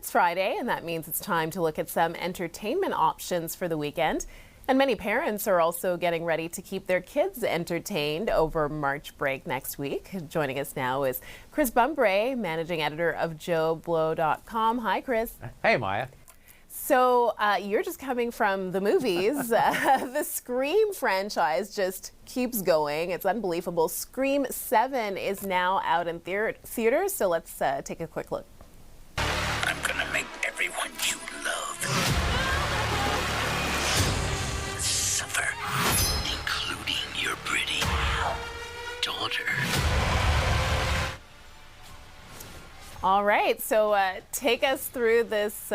It's Friday, and that means it's time to look at some entertainment options for the weekend. And many parents are also getting ready to keep their kids entertained over March break next week. Joining us now is Chris Bumbray, managing editor of JoeBlow.com. Hi, Chris. Hey, Maya. So you're just coming from the movies. The Scream franchise just keeps going. It's unbelievable. Scream 7 is now out in theaters, so let's take a quick look. I'm gonna make everyone you love suffer, including your pretty daughter. All right, so take us through this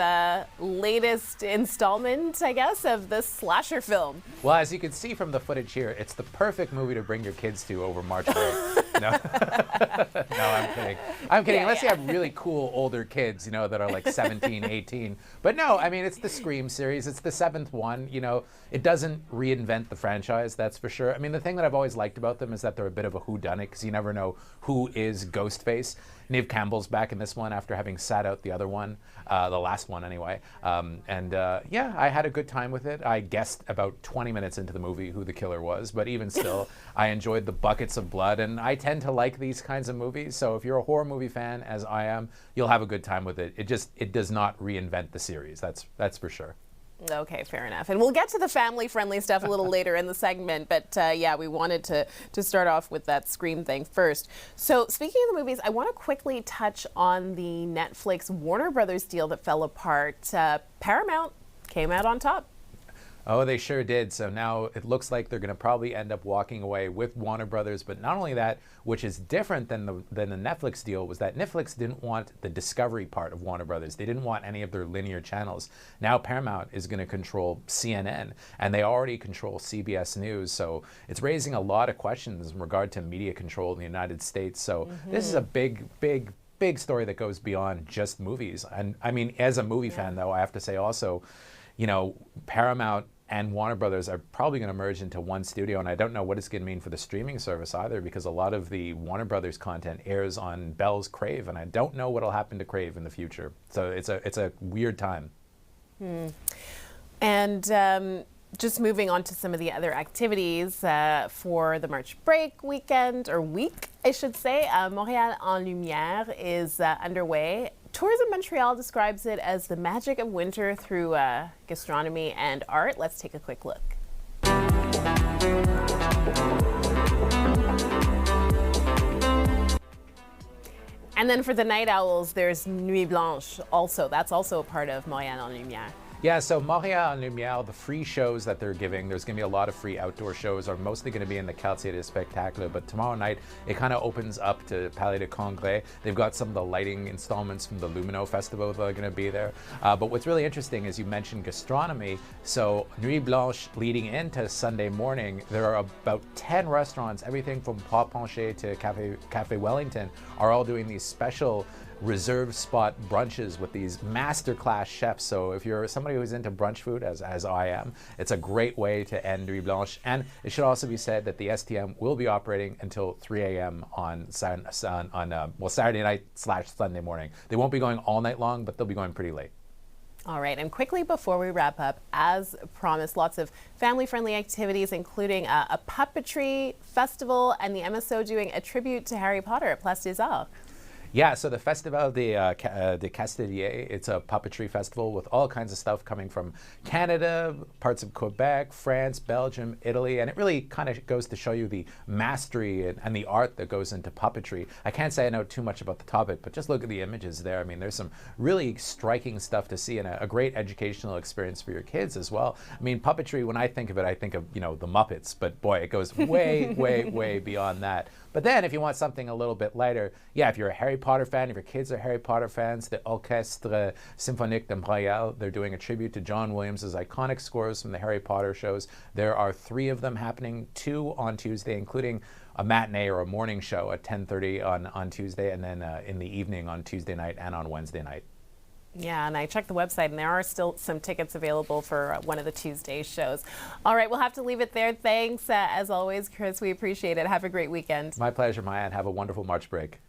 latest installment, I guess, of this slasher film. Well, as you can see from the footage here, it's the perfect movie to bring your kids to over March break. No, no, I'm kidding. I'm kidding. Unless you have really cool older kids, you know, that are like 17, 18. But no, I mean, it's the Scream series. It's the 7th one. You know, it doesn't reinvent the franchise, that's for sure. I mean, the thing that I've always liked about them is that they're a bit of a whodunit, because you never know who is Ghostface. Neve Campbell's back in this one after having sat out the other one, the last one anyway. Yeah, I had a good time with it. I guessed about 20 minutes into the movie who the killer was, but even still, I enjoyed the buckets of blood, and I tend to like these kinds of movies. So if you're a horror movie fan, as I am, you'll have a good time with it. It does not reinvent the series. That's for sure. Okay, fair enough. And we'll get to the family-friendly stuff a little later in the segment, but yeah, we wanted to start off with that Scream thing first. So speaking of the movies, I want to quickly touch on the Netflix Warner Brothers deal that fell apart. Paramount came out on top. Oh, they sure did. So now it looks like they're going to probably end up walking away with Warner Brothers. But not only that, which is different than the Netflix deal, was that Netflix didn't want the Discovery part of Warner Brothers. They didn't want any of their linear channels. Now Paramount is going to control CNN, and they already control CBS News. So it's raising a lot of questions in regard to media control in the United States. So this is a big story that goes beyond just movies. And I mean, as a movie fan, though, I have to say also, you know, Paramount and Warner Brothers are probably going to merge into one studio, and I don't know what it's going to mean for the streaming service either, because a lot of the Warner Brothers content airs on Bell's Crave, and I don't know what will happen to Crave in the future. So it's a weird time. And just moving on to some of the other activities for the March break weekend, or week, I should say. Montréal en Lumière is underway. Tourism Montreal describes it as the magic of winter through gastronomy and art. Let's take a quick look. And then for the night owls, there's Nuit Blanche also. That's also a part of Montréal en Lumière. Yeah, so Montréal en Lumière, the free shows that they're giving, there's going to be a lot of free outdoor shows, are mostly going to be in the Quartier des Spectacles, but tomorrow night it kind of opens up to Palais de Congrès. They've got some of the lighting installments from the Lumino Festival that are going to be there. But what's really interesting is you mentioned gastronomy. So Nuit Blanche leading into Sunday morning, there are about 10 restaurants, everything from Plat Penché to Cafe Wellington, are all doing these special reserve spot brunches with these masterclass chefs. So if you're somebody who's into brunch food, as I am, it's a great way to end Nuit Blanche. And it should also be said that the STM will be operating until 3 a.m. on Saturday night / Sunday morning. They won't be going all night long, but they'll be going pretty late. All right, and quickly before we wrap up, as promised, lots of family-friendly activities, including a puppetry festival and the MSO doing a tribute to Harry Potter at Place des Arts. Yeah, so the Festival de Castellier, it's a puppetry festival with all kinds of stuff coming from Canada, parts of Quebec, France, Belgium, Italy, and it really kind of goes to show you the mastery and the art that goes into puppetry. I can't say I know too much about the topic, but just look at the images there. I mean, there's some really striking stuff to see, and a great educational experience for your kids as well. I mean, puppetry, when I think of it, I think of, you know, the Muppets, but boy, it goes way, way beyond that. But then if you want something a little bit lighter, yeah, if you're a Harry Potter fan, if your kids are Harry Potter fans, the Orchestre Symphonique de Montréal, they're doing a tribute to John Williams' iconic scores from the Harry Potter shows. There are 3 of them happening, 2 on Tuesday, including a matinee or a morning show at 10:30 on Tuesday, and then in the evening on Tuesday night and on Wednesday night. Yeah, and I checked the website, and there are still some tickets available for one of the Tuesday shows. All right, we'll have to leave it there. Thanks, as always, Chris. We appreciate it. Have a great weekend. My pleasure, Maya, and have a wonderful March break.